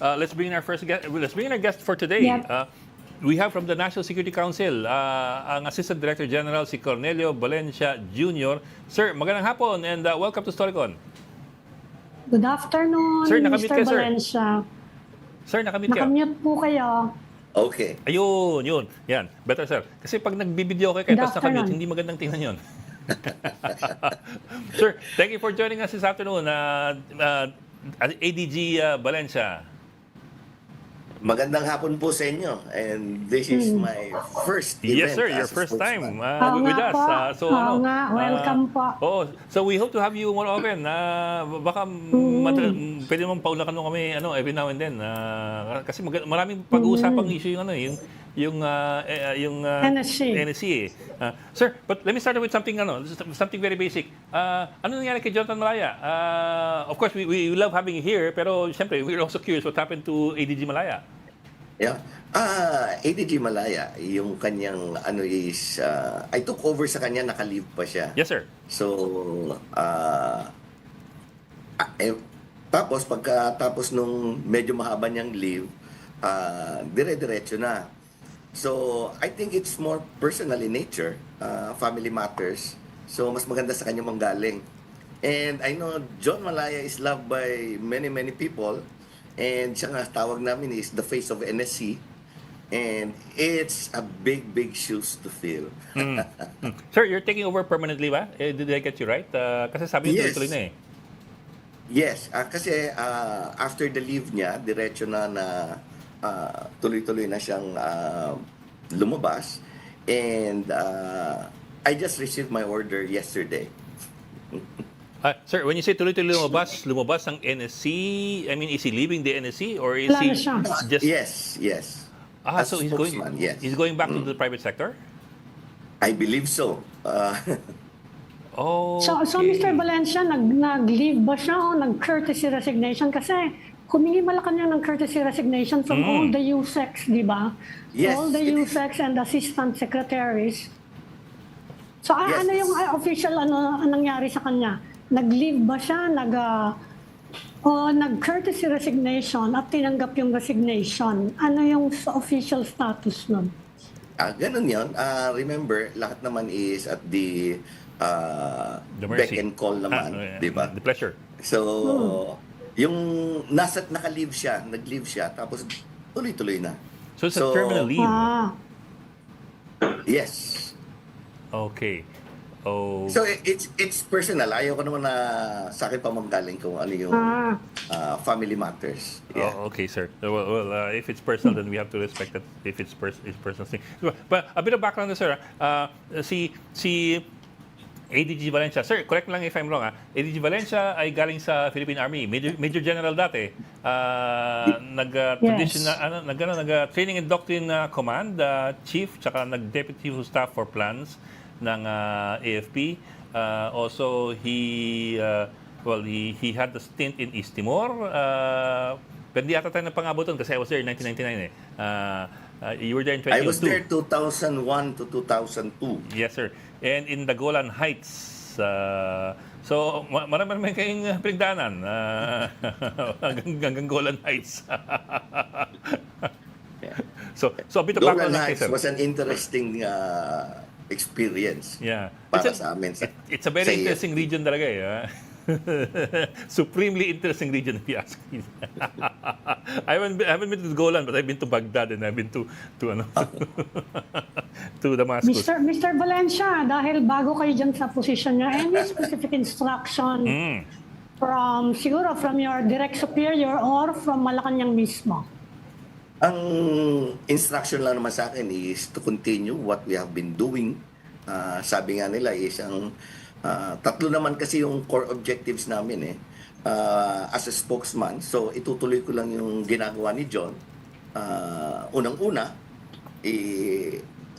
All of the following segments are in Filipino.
Let's bring in our first guest. Let's bring in our guest for today. Yep. We have from the National Security Council, ang Assistant Director General si Cornelio Valencia Jr. Sir, magandang hapon and welcome to Storycon. Good afternoon, Sir, nakamute Mr. ka, sir. Valencia. Sir, nakamute ka. Nakamute po kayo. Okay. Ayun, yun. Yan, better sir. Kasi pag nagbibideo kayo, Good tapos nakamute, afternoon. hindi magandang tingnan yun. Sir, thank you for joining us this afternoon. ADG Valencia. Magandang hapon po sa inyo. And this is my first event. Yes, sir. Your as a first spokesman. time Oo with nga us. po. Oo nga. Welcome po. So we hope to have you more often. Baka pwede mong paulakan mo kami every now and then. Kasi maraming pag-uusapang issue yung NSC. NSC. Sir, but let me start with something very basic. Ano nangyari kay Jonathan Malaya? Of course, we love having you here, pero siyempre, we're also curious what happened to ADG Malaya. Yeah. ADG Malaya, yung kanyang I took over sa kanya, naka-leave pa siya. Yes, sir. So, tapos pagkatapos nung medyo mahaba niyang leave, dire-diretso na. So, I think it's more personal in nature, family matters. So, mas maganda sa kanya manggaling. And I know John Malaya is loved by many, many people. And siya nga, tawag namin is the face of NSC. And it's a big, big shoes to fill. Sir, you're taking over permanently ba? Did I get you right? Kasi sabi niyo Yes. tuloy na eh. Yes, kasi after the leave niya, diretso na tuloy-tuloy na siyang lumabas. And I just received my order yesterday. Sir, when you say tuloy-tuloy lumabas ang NSC, I mean, is he leaving the NSC or is Wala he na siya. just... Yes. As so a spokesman, yes. he's going back to the private sector? I believe so. Oh, So Mr. Valencia, nag-leave ba siya o nag-courtesy resignation? Kasi humingi Malacanang ng courtesy resignation from all the USECs, di ba? Yes. All the USECs and assistant secretaries. So Yes. ano yung official nangyari sa kanya? Nag-leave ba siya? Nag-courtesy resignation at tinanggap yung resignation? Ano yung official status nun? Ganun yun. Remember, lahat naman is at the The beck mercy. and call naman, di ba? The pleasure. So, yung naka-leave siya, nag-leave siya, tapos tuloy-tuloy na. So it's a terminal leave. Yes. Okay. Oh. So it's personal. Ayaw ko naman na sa akin pa manggaling kung ano yung family matters. Yeah. Oh, okay, sir. Well, if it's personal, then we have to respect that. If it's personal thing. But a bit of background, sir. Si ADG Valencia, sir, correct me lang if I'm wrong. ADG Valencia ay galing sa Philippine Army, Major General dati. Nag-training and doctrine command chief, tsaka nag-deputy chief of staff for plans ng AFP. Also, he had the stint in East Timor. Pero di ata tayo napangabutan kasi I was there in 1999 eh. You were there in 2002. I was there 2001 to 2002. Yes, sir. And in the Golan Heights. So, marami kayong pinagdaanan hanggang Golan Heights. So a bit of Golan background, Heights sir. was an interesting experience. Yeah. Para sa amin. It's a very interesting region talaga eh. Supremely interesting region if you ask me. I haven't been to Golan, but I've been to Baghdad and I've been to to Damascus. Mr. Valencia, dahil bago kayo dyan sa position niya, any specific instruction siguro from your direct superior or from Malacanang mismo? Ang instruction lang naman sa akin is to continue what we have been doing. Sabi nga nila is tatlo naman kasi yung core objectives namin as a spokesman. So itutuloy ko lang yung ginagawa ni John. Unang-una,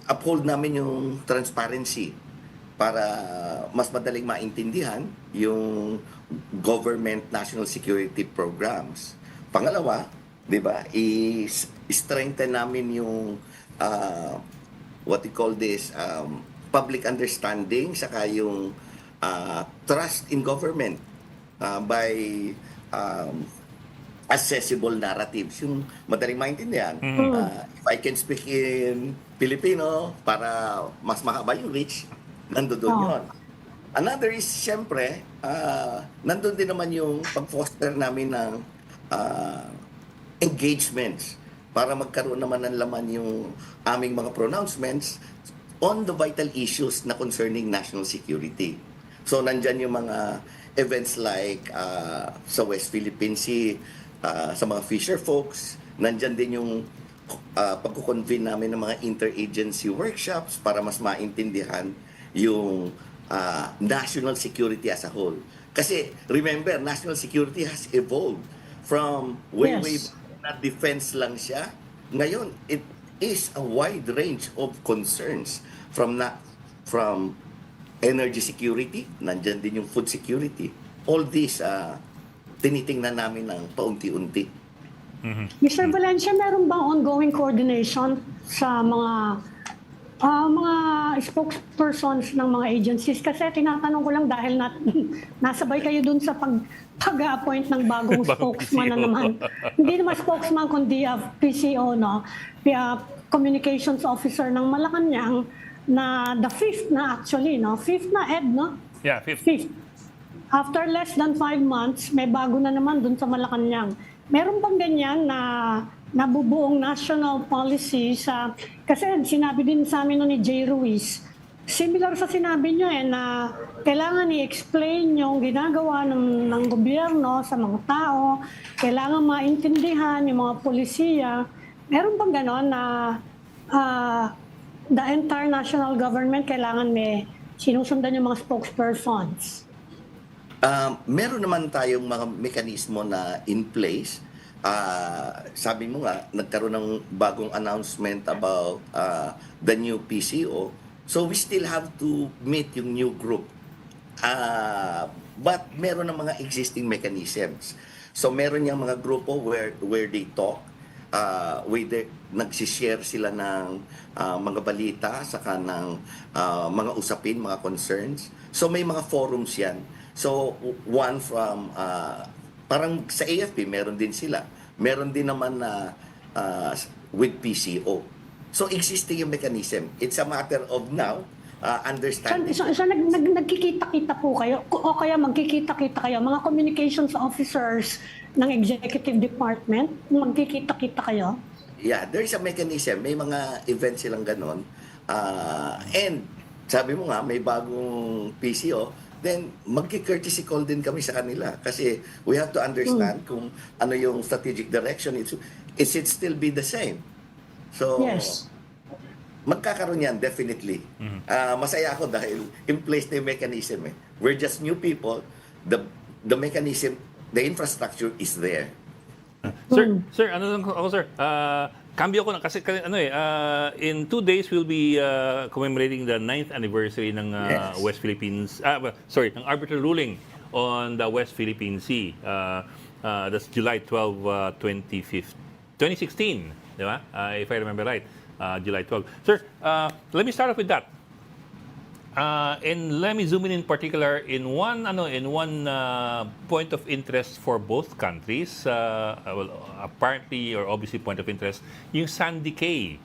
uphold namin yung transparency para mas madaling maintindihan yung government national security programs. Pangalawa, 'di ba, strengthen namin yung what we call this public understanding saka yung trust in government by accessible narratives, yung madaling maintindihan. If I can speak in Filipino para mas mahaba yung reach, nandoon yun. Another is, siyempre, nandun din naman yung pag-foster namin ng engagements para magkaroon naman ng laman yung aming mga pronouncements on the vital issues na concerning national security. So, nandyan yung mga events like sa West Philippine Sea, sa mga fisher folks, nandyan din yung pagkukonvene namin ng mga interagency workshops para mas maintindihan yung national security as a whole. Kasi remember, national security has evolved from way Yes. back na defense lang siya. Ngayon, it is a wide range of concerns from energy security, nandyan din yung food security. All these tinitingnan namin ng paunti-unti. Mr. Valencia, meron bang ongoing coordination sa mga spokespersons ng mga agencies? Kasi tinatanong ko lang dahil nasabay kayo dun sa pag-appoint ng bagong spokesman na PCO. naman. Hindi naman spokesman, kundi PCO, no? Communications Officer ng Malacanang na the fifth na actually, no? Fifth na, Ed, no? Yeah, fifth. Fifth. After less than 5 months, may bago na naman dun sa Malacanang. Meron bang ganyan na nabubuong national policy sa... Kasi sinabi din sa amin ni Jay Ruiz, similar sa sinabi nyo na kailangan i-explain yung ginagawa ng gobyerno sa mga tao, kailangan maintindihan yung mga polisiya. Meron bang gano'n na the entire national government kailangan may sinusundan yung mga spokespersons? Meron naman tayong mga mekanismo na in place. Sabi mo nga, nagkaroon ng bagong announcement about the new PCO. So we still have to meet yung new group. But meron ng mga existing mechanisms. So meron yung mga grupo where they talk, nagsishare sila ng mga balita, saka ng mga usapin, mga concerns. So may mga forums yan. So one from, parang sa AFP, meron din sila. Meron din naman na with PCO. So existing yung mechanism. It's a matter of now, understanding. So nagkikita-kita po kayo o kaya magkikita-kita kayo, mga communications officers ng executive department, magkikita-kita kayo? Yeah, there's a mechanism. May mga events silang ganon. And sabi mo nga, may bagong PCO, then magki-courtesy call din kami sa kanila kasi we have to understand kung ano yung strategic direction. It should still be the same. So, Yes. magkakaroon yan, definitely. Masaya ako dahil in place na yung mechanism. We're just new people. The mechanism, the infrastructure is there. Sir, ano lang ako, sir? Cambio ko na kasi in 2 days we'll be commemorating the 9th anniversary ng Yes. West Philippines, ng arbitral ruling on the West Philippine Sea. That's July 12, 2016, di ba? If I remember right, July 12. Sir, let me start off with that. And let me zoom in particular in one point of interest for both countries. Apparently or obviously point of interest, yung Sandy Cay.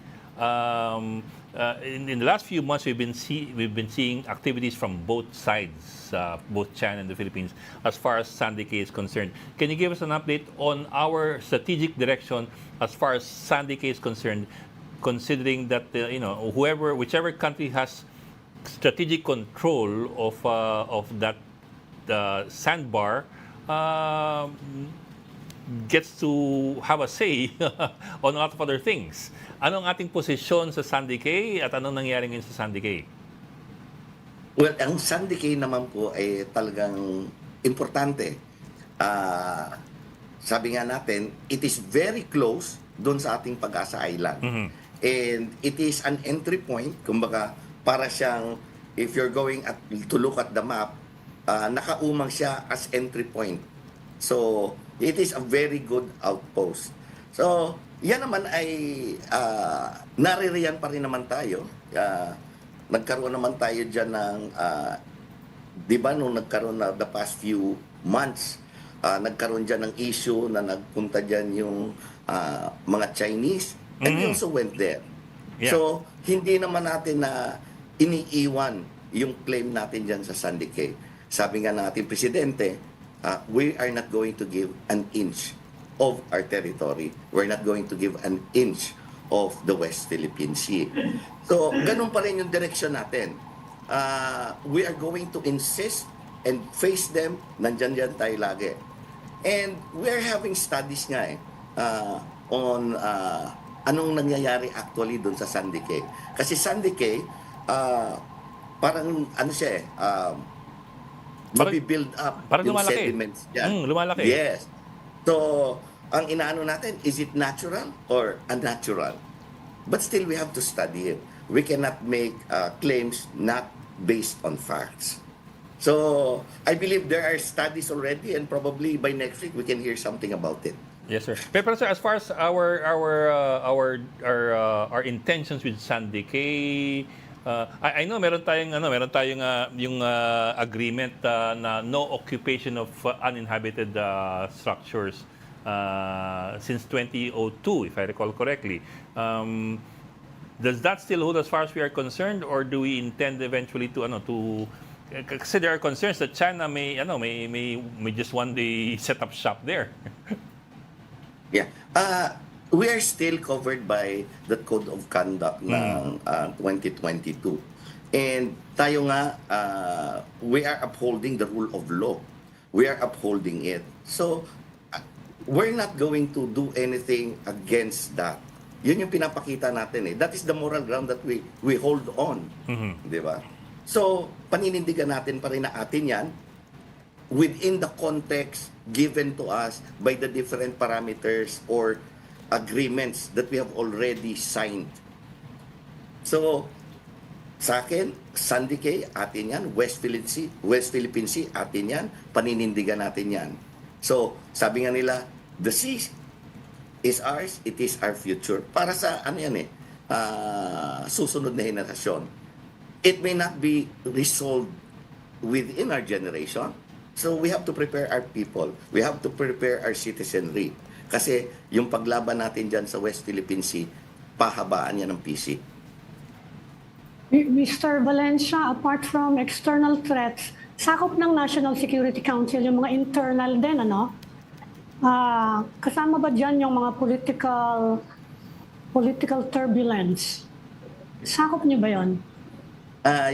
In the last few months, we've been seeing activities from both sides, both China and the Philippines, as far as Sandy Cay is concerned. Can you give us an update on our strategic direction as far as Sandy Cay is concerned, considering that whichever country has strategic control of that sandbar gets to have a say on a lot of other things. Anong ating posisyon sa Sandy Cay at anong nangyari ngayon sa Sandy Cay? Well, ang Sandy Cay naman po ay talagang importante. Sabi nga natin, it is very close doon sa ating Pag-asa Island. And it is an entry point, kumbaga, para siyang, if you're going to look at the map, nakaumang siya as entry point. So, it is a very good outpost. So, yan naman ay naririyan pa rin naman tayo. Nagkaroon naman tayo dyan ng, di ba nung nagkaroon na the past few months, nagkaroon dyan ng issue na nagpunta dyan yung mga Chinese, and we also went there. Yeah. So, hindi naman natin na iniiwan yung claim natin dyan sa Sandy Cay. Sabi nga ng ating presidente, we are not going to give an inch of our territory. We're not going to give an inch of the West Philippine Sea. So, ganun pa rin yung direksyon natin. We are going to insist and face them, nandyan tayo lagi. And we're having studies nga on anong nangyayari actually doon sa Sandy Cay. Kasi Sandy Cay, parang ano siya mabibuild up parang yung lumalaki. sediments dyan. Lumalaki. Yes. So, ang inaano natin, is it natural or unnatural? But still, we have to study it. We cannot make claims not based on facts. So, I believe there are studies already, and probably by next week, we can hear something about it. Yes, sir. Pero sir, as far as our intentions with Sandy Cay, I know meron tayong yung agreement na no occupation of uninhabited structures since 2002, if I recall correctly. Does that still hold as far as we are concerned, or do we intend eventually to kasi there are concerns that China may just one day set up shop there? Yeah. We are still covered by the Code of Conduct ng 2022. And tayo nga, we are upholding the rule of law. We are upholding it. So, we're not going to do anything against that. Yun yung pinapakita natin eh. That is the moral ground that we hold on. Di ba? So, paninindigan natin pa rin na atin yan within the context given to us by the different parameters or agreements that we have already signed. So, sa akin, Sandy Cay, atin yan. West Philippine Sea, atin yan. Paninindigan natin yan. So, sabi nga nila, the sea is ours, it is our future. Para sa, susunod na henerasyon. It may not be resolved within our generation. So, we have to prepare our people. We have to prepare our citizenry. Kasi yung paglaban natin dyan sa West Philippine Sea, pahabaan yan ng PC. Mr. Valencia, apart from external threats, sakop ng National Security Council yung mga internal din, ano? Kasama ba dyan yung mga political turbulence? Sakop niyo ba yun?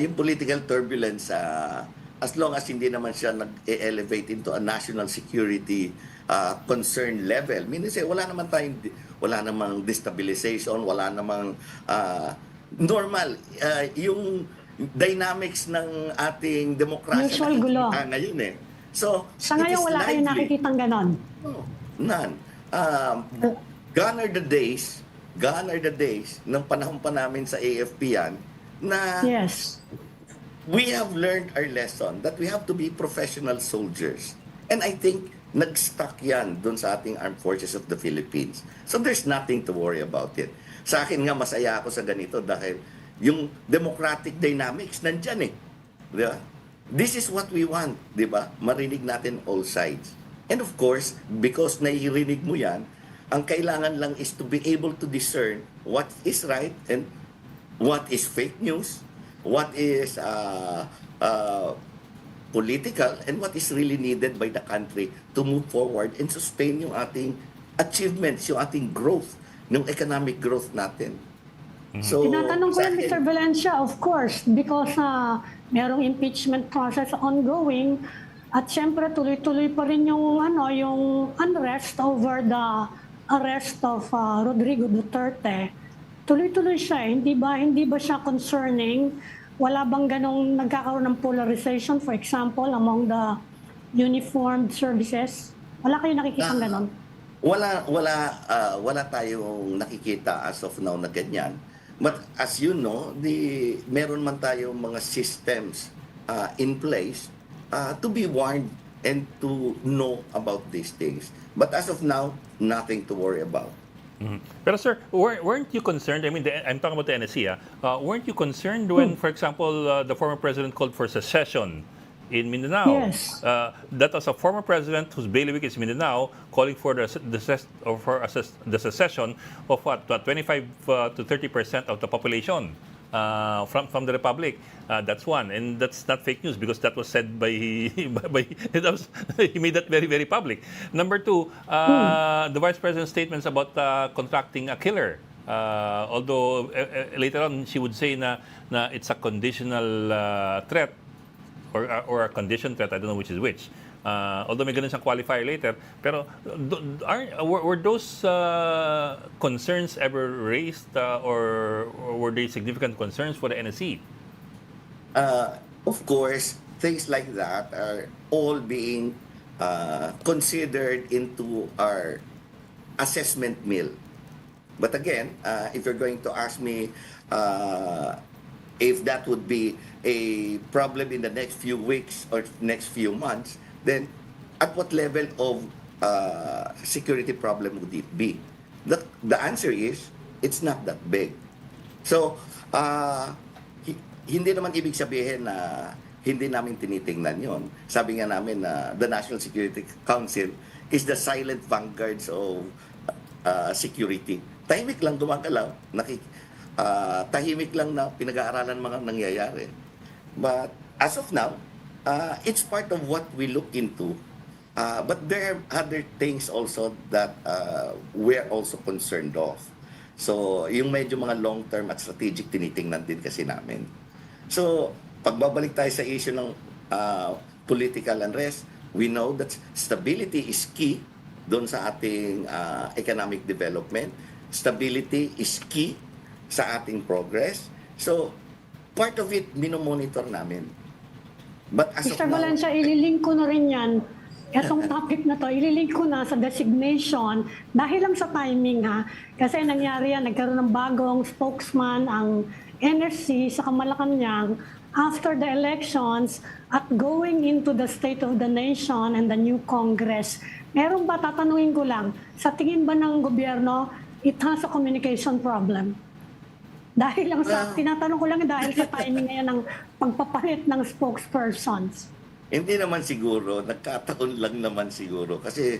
Yung political turbulence, as long as hindi naman siya nag-elevate into a national security concern level. Meaning wala namang destabilization, wala namang normal. Yung dynamics ng ating demokrasya Usual gulo. ngayon eh. So, Sa ngayon, wala kayong nakikitang ganon? No, none. Gone are the days ng panahon pa namin sa AFP yan na Yes. we have learned our lesson that we have to be professional soldiers. And I think nag-stuck yan dun sa ating Armed Forces of the Philippines. So there's nothing to worry about it. Sa akin nga, masaya ako sa ganito dahil yung democratic dynamics nandyan eh. Di ba? This is what we want, di ba? Marinig natin all sides. And of course, because nairinig mo yan, ang kailangan lang is to be able to discern what is right and what is fake news, what is political, and what is really needed by the country to move forward and sustain yung ating achievements, yung ating growth, yung economic growth natin. So, Tinatanong ko sa yan, akin, Mr. Valencia, of course, because merong impeachment process ongoing at syempre tuloy-tuloy pa rin yung unrest over the arrest of Rodrigo Duterte. Tuloy-tuloy siya, hindi ba siya concerning? Wala bang ganong nagkakaroon ng polarization, for example, among the uniformed services? Wala kayong nakikita ganon? Wala tayong nakikita as of now na ganyan. But as you know, meron man tayong mga systems in place to be warned and to know about these things. But as of now, nothing to worry about. Pero sir, weren't you concerned? I mean, I'm talking about the NSC. Weren't you concerned when, for example, the former president called for secession in Mindanao. Yes. That was a former president whose bailiwick is Mindanao, calling for the secession of what 25 to 30% of the population from the republic. That's one, and that's not fake news because that was said by he made that very very public. Number two, the vice president's statements about contracting a killer. Although later on she would say na it's a conditional threat or a condition threat, I don't know which is which. Although may ganun siyang qualifier later. Pero were those concerns ever raised or were they significant concerns for the NSC? Of course, things like that are all being considered into our assessment mill. But again, if you're going to ask me if that would be a problem in the next few weeks or next few months, then at what level of security problem would it be? The answer is, it's not that big. So, hindi naman ibig sabihin na hindi namin tinitingnan yon. Sabi nga namin na the National Security Council is the silent vanguards of security. Tahimik lang gumagalaw, tahimik lang na pinag-aaralan mga nangyayari. But as of now, it's part of what we look into. But there are other things also that we're also concerned of. So, yung medyo mga long-term at strategic tinitingnan din kasi namin. So, pagbabalik tayo sa issue ng political unrest, we know that stability is key doon sa ating economic development. Stability is key sa ating progress. So, part of it, minomonitor namin. But as Mr. of now, Valencia, ililink ko na rin yan. Itong topic na to, ililink ko na sa designation dahil lang sa timing ha. Kasi nangyari yan, nagkaroon ng bagong spokesman ang NSC sa Malacanang after the elections at going into the State of the Nation and the new Congress. Meron ba, tatanungin ko lang, sa tingin ba ng gobyerno, it has a communication problem? Dahil lang sa, tinatanong ko lang dahil sa timing ngayon ng pagpapalit ng spokespersons. hindi naman siguro, nagkataon lang naman siguro. Kasi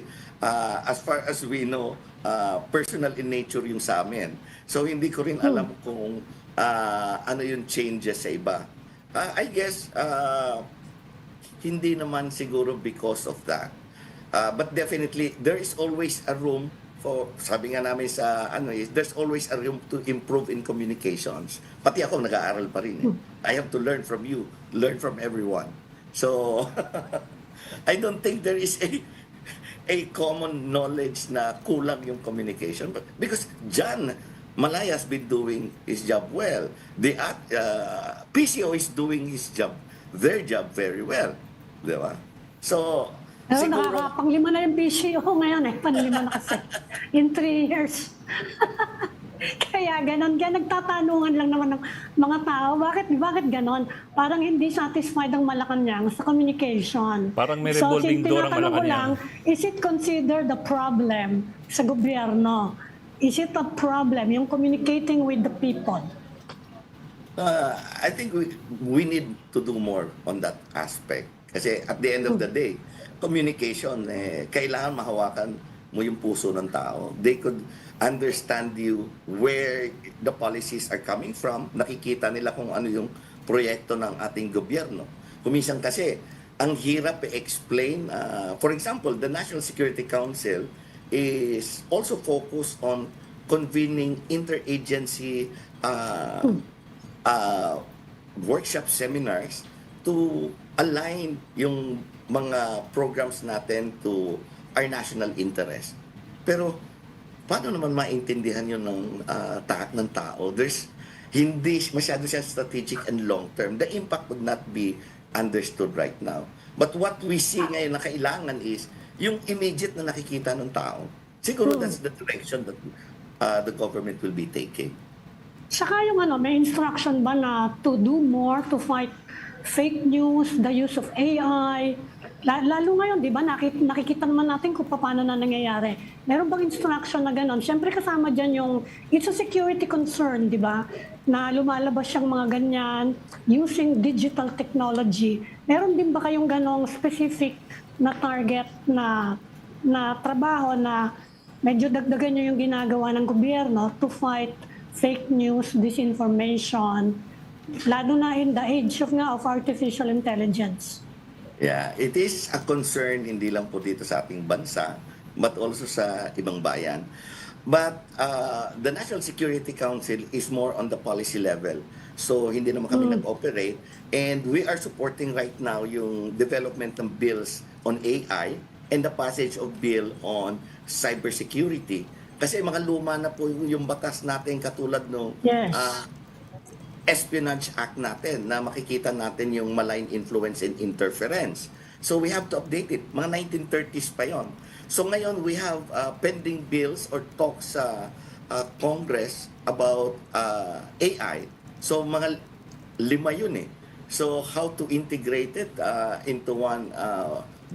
as far as we know, personal in nature yung sa amin. So hindi ko rin alam kung ano yung changes sa iba. I guess, hindi naman siguro because of that. But definitely, there is always a room for, sabi nga namin sa there's always a room to improve in communications. Pati ako nag-aaral pa rin. I have to learn from you, learn from everyone. So, I don't think there is a common knowledge na kulang yung communication. But because John Malaya has been doing his job well. The PCO is doing their job very well. Di ba? So, Pero siguro, nakakapanglima na yung PCO ngayon eh. Panlima na kasi. In 3 years. Kaya ganon. Kaya nagtatanungan lang naman ng mga tao. Bakit ganon? Parang hindi satisfied ang Malacanang sa communication. Parang may revolving door ang tinatanong ko Malacanang. lang, is it considered a problem sa gobyerno? Is it a problem, yung communicating with the people? I think we need to do more on that aspect. Kasi at the end of the day, communication, kailangan mahawakan mo yung puso ng tao. They could understand you where the policies are coming from. Nakikita nila kung ano yung proyekto ng ating gobyerno. Kuminsan kasi, ang hirap i-explain. For example, the National Security Council is also focused on convening interagency workshop seminars to align yung mga programs natin to our national interest. Pero paano naman maintindihan yun ng tao? Hindi masyado siya strategic and long term. The impact would not be understood right now. But what we see ngayon na kailangan is yung immediate na nakikita ng tao. Siguro that's the direction that the government will be taking. Saka yung may instruction ba na to do more to fight fake news, the use of AI, Lalo ngayon, di ba, nakikita naman natin kung paano na nangyayari. Meron bang instruction na gano'n? Siyempre kasama dyan yung, it's a security concern, di ba? Na lumalabas siyang mga ganyan using digital technology. Meron din ba kayong ganong specific na target na trabaho na medyo dagdagan nyo yung ginagawa ng gobyerno to fight fake news, disinformation, lalo na in the age of artificial intelligence? Yeah, it is a concern hindi lang po dito sa ating bansa, but also sa ibang bayan. But the National Security Council is more on the policy level. So hindi naman kami nag-operate. And we are supporting right now yung development ng bills on AI and the passage of bill on cybersecurity. Kasi mga luma na po yung batas natin katulad no Yes. Espionage Act natin na makikita natin yung malign influence and interference. So we have to update it. Mga 1930s pa yon. So ngayon we have pending bills or talks sa Congress about AI. So mga 5 yun eh. So how to integrate it into one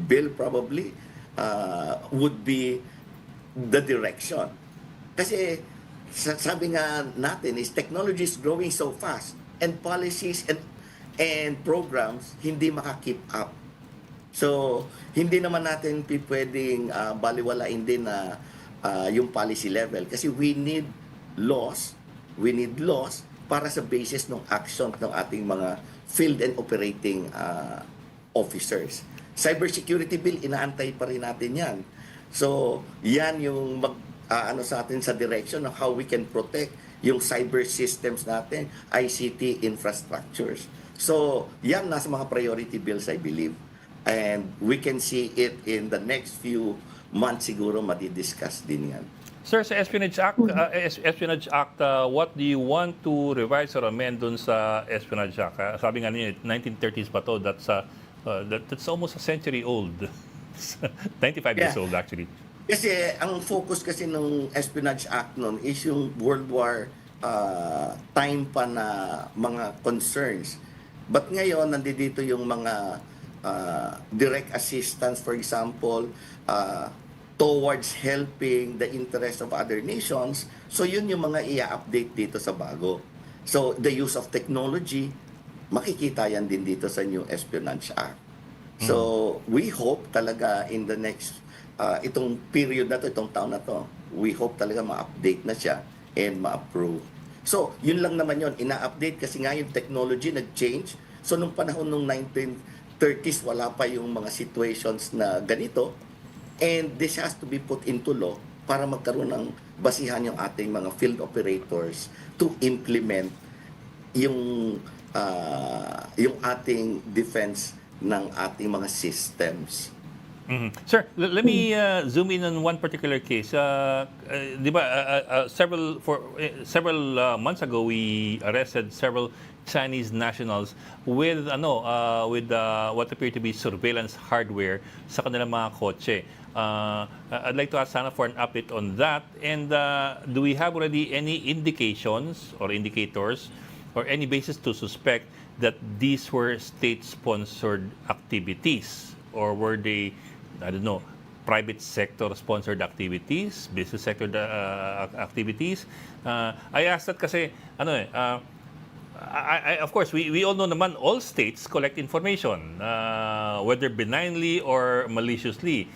bill probably would be the direction. Kasi sabi nga natin is technology is growing so fast and policies and programs hindi maka-keep up. So, hindi naman natin pwedeng baliwalain din na yung policy level kasi we need laws para sa basis ng action ng ating mga field and operating officers. Cybersecurity bill, inaantay pa rin natin yan. So, yan yung sa atin sa direction of how we can protect yung cyber systems natin, ICT infrastructures. So, yan nasa mga priority bills, I believe. And we can see it in the next few months siguro madidiscuss din yan. Sir, sa Espionage Act, what do you want to revise or amend dun sa Espionage Act? Sabi nga niyo, 1930s pa to, that's almost a century old. 95 years old actually. Kasi ang focus kasi ng Espionage Act noon is yung World War time pa na mga concerns. But ngayon, nandito yung mga direct assistance, for example, towards helping the interest of other nations. So yun yung mga i-update dito sa bago. So the use of technology, makikita yan din dito sa new Espionage Act. So we hope talaga in the next itong period na to, itong taon na to, we hope talaga ma-update na siya and ma-approve. So, yun lang naman yun. Ina-update kasi nga yung technology nag-change. So, nung panahon nung 1930s, wala pa yung mga situations na ganito. And this has to be put into law para magkaroon ng basihan yung ating mga field operators to implement yung ating defense ng ating mga systems. Sir, let me zoom in on one particular case. Di ba, several months ago, we arrested several Chinese nationals with what appear to be surveillance hardware sa kanilang mga kotse. I'd like to ask Sana for an update on that. And do we have already any indications or indicators or any basis to suspect that these were state-sponsored activities? Or were they, I don't know, private sector sponsored activities, business sector activities? I asked that kasi of course we all know naman all states collect information whether benignly or maliciously.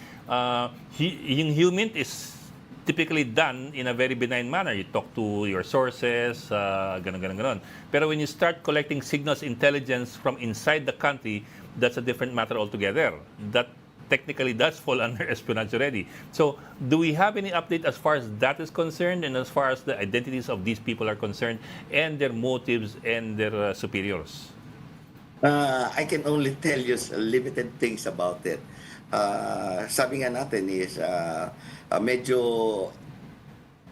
Yung HUMINT is typically done in a very benign manner. You talk to your sources, ganon. Pero when you start collecting signals intelligence from inside the country, that's a different matter altogether. That technically does fall under espionage already. So, do we have any update as far as that is concerned and as far as the identities of these people are concerned and their motives and their superiors? I can only tell you limited things about it. Sabi nga natin is medyo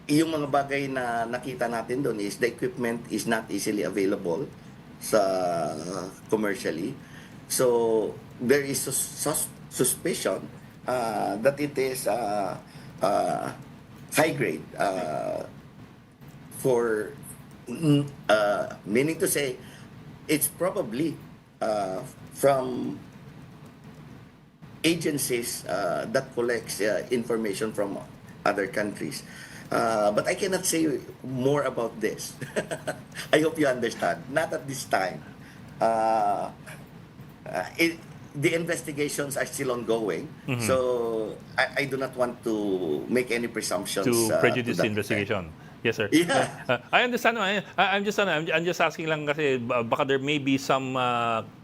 yung mga bagay na nakita natin doon is the equipment is not easily available sa commercially. So there is suspicion that it is high grade for meaning to say it's probably from agencies that collects information from other countries. But I cannot say more about this. I hope you understand. Not at this time. The investigations are still ongoing, so I do not want to make any presumptions To prejudice that the investigation. Yes, sir. Yeah. I understand. I'm just asking lang kasi baka there may be some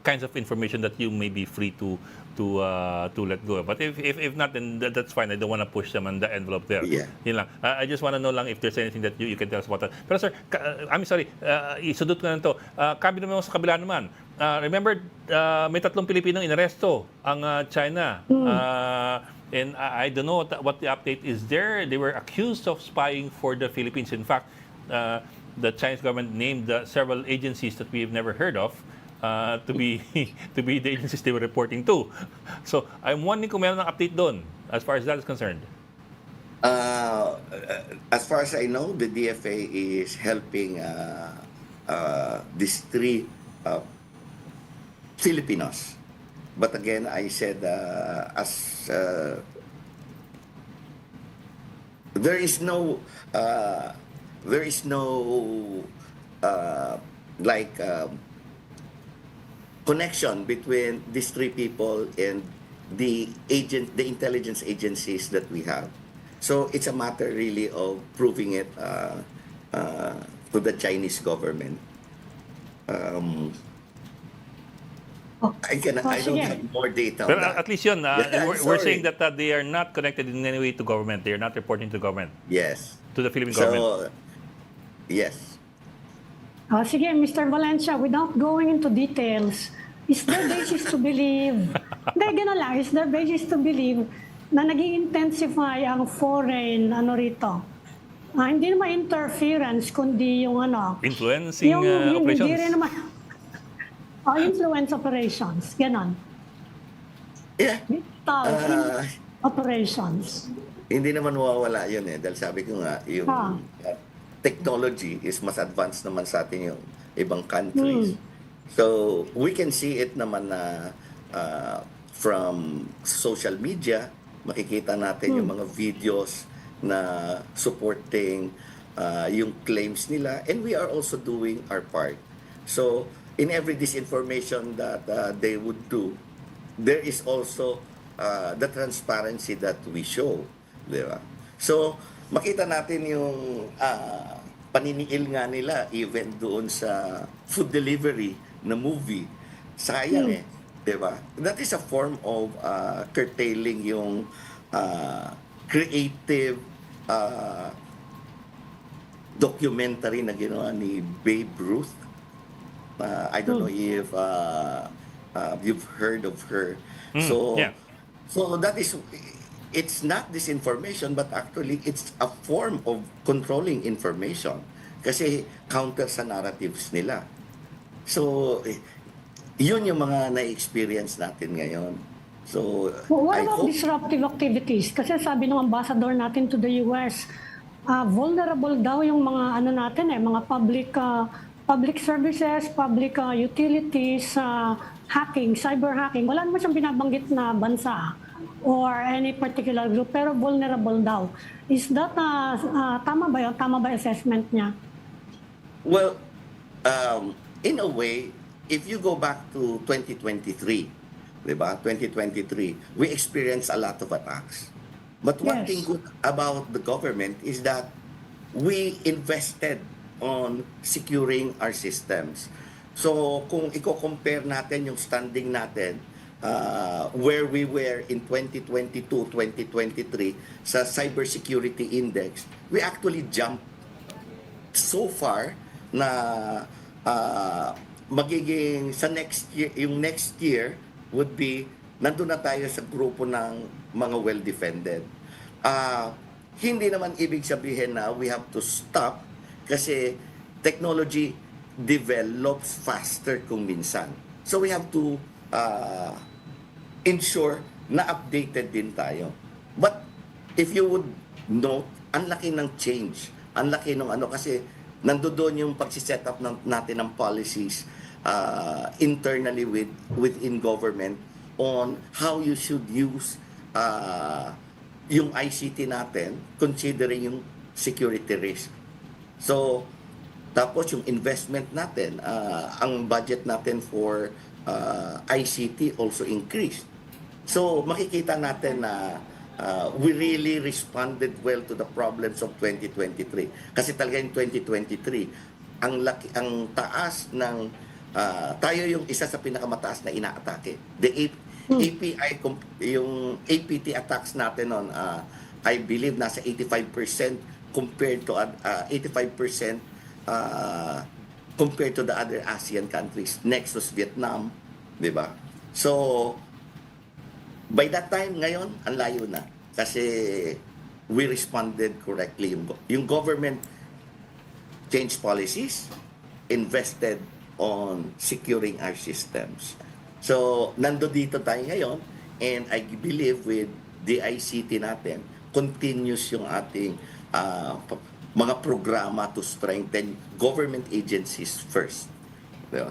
kinds of information that you may be free to let go. But if not, then that's fine. I don't want to push them on the envelope there. Yeah. Yun lang. I just want to know lang if there's anything that you can tell us about that. Pero sir, I'm sorry, isudot ko na to. Kabila naman sa kabila naman. Remember, may 3 Pilipinong inaresto ang China. And I don't know what the update is there. They were accused of spying for the Philippines. In fact, the Chinese government named several agencies that we have never heard of to be the agencies they were reporting to. So I'm wondering kung meron ng update doon as far as that is concerned. As far as I know, the DFA is helping these 3 Filipinos. But again, I said there is no connection between these 3 people and the intelligence agencies that we have. So it's a matter really of proving it to the Chinese government. I don't sige. have more data on Pero that. at least yun, Yeah, we're sorry. saying that they are not connected in any way to government. They are not reporting to government, Yes. to the Philippine government. So, yes. Sige, Mr. Valencia, without going into details, is there basis to believe, hindi, gano'n lang, is there basis to believe na nag-intensify ang foreign, rito? Hindi naman interference, kundi yung Influencing hindi operations. rin naman, influence operations, gano'n. Yeah. Operations. Hindi naman mawawala yun dahil sabi ko nga, yung technology is mas advanced naman sa atin yung ibang countries. So, we can see it naman na from social media, makikita natin yung mga videos na supporting yung claims nila, and we are also doing our part. So, in every disinformation that they would do, there is also the transparency that we show. Di ba? So, makita natin yung paniniil nga nila even doon sa food delivery na movie. Sayang di ba? That is a form of curtailing yung creative documentary na ginawa ni Babe Ruth. I don't know if you've heard of her. So, yeah. so that is, it's not disinformation, but actually it's a form of controlling information. Kasi counter sa narratives nila. So, yun yung mga na-experience natin ngayon. So, What I about hope... disruptive activities? Kasi sabi ng ambassador natin to the US, vulnerable daw yung mga natin mga public services, public utilities, hacking, cyber hacking. Wala naman siyang binabanggit na bansa or any particular group, pero vulnerable daw. Is that tama ba yun? Tama ba assessment niya? Well, in a way, if you go back to 2023, diba? 2023, we experienced a lot of attacks. But one Yes. thing good about the government is that we invested on securing our systems. So, kung i-compare natin yung standing natin, where we were in 2022, 2023 sa cybersecurity index, we actually jumped so far na magiging sa next year, yung next year would be nandun na tayo sa grupo ng mga well-defended. Hindi naman ibig sabihin na we have to stop kasi technology develops faster kung minsan. So we have to ensure na updated din tayo. But if you would note, ang laki ng change. Ang laki ng kasi nandoon yung pagsiset up natin ng policies internally within government on how you should use yung ICT natin considering yung security risk. So, tapos yung investment natin, ang budget natin for ICT also increased. So, makikita natin na we really responded well to the problems of 2023. Kasi talaga yung 2023, ang taas ng tayo yung isa sa pinakamataas na inaatake. Yung APT attacks natin noon, I believe nasa 85% compared to 85% compared to the other ASEAN countries. Next was Vietnam, di ba? So, by that time, ngayon, ang layo na. Kasi we responded correctly. Yung government changed policies, invested on securing our systems. So, nando dito tayo ngayon, and I believe with the ICT natin, continuous yung ating mga programa to strengthen government agencies first. Diba?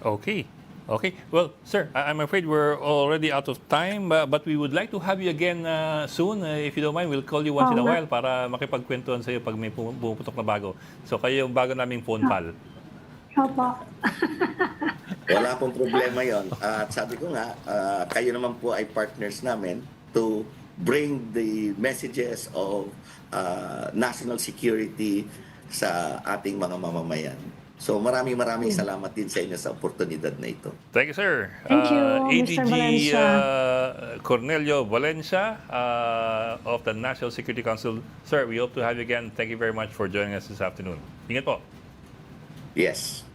Okay. Okay. Well, sir, I'm afraid we're already out of time, but we would like to have you again soon. If you don't mind, we'll call you once in a while para makipagkwentuhan sa iyo pag may pumuputok na bago. So, kayo yung bago naming phone pal. Opo. Wala pong problema yon. At sabi ko nga, kayo naman po ay partners namin to bring the messages of national security sa ating mga mamamayan. So maraming salamat din sa inyo sa oportunidad na ito. Thank you, sir. Thank you, ADG Mr. Valencia. Cornelio Valencia of the National Security Council. Sir, we hope to have you again. Thank you very much for joining us this afternoon. Ingat po. Yes.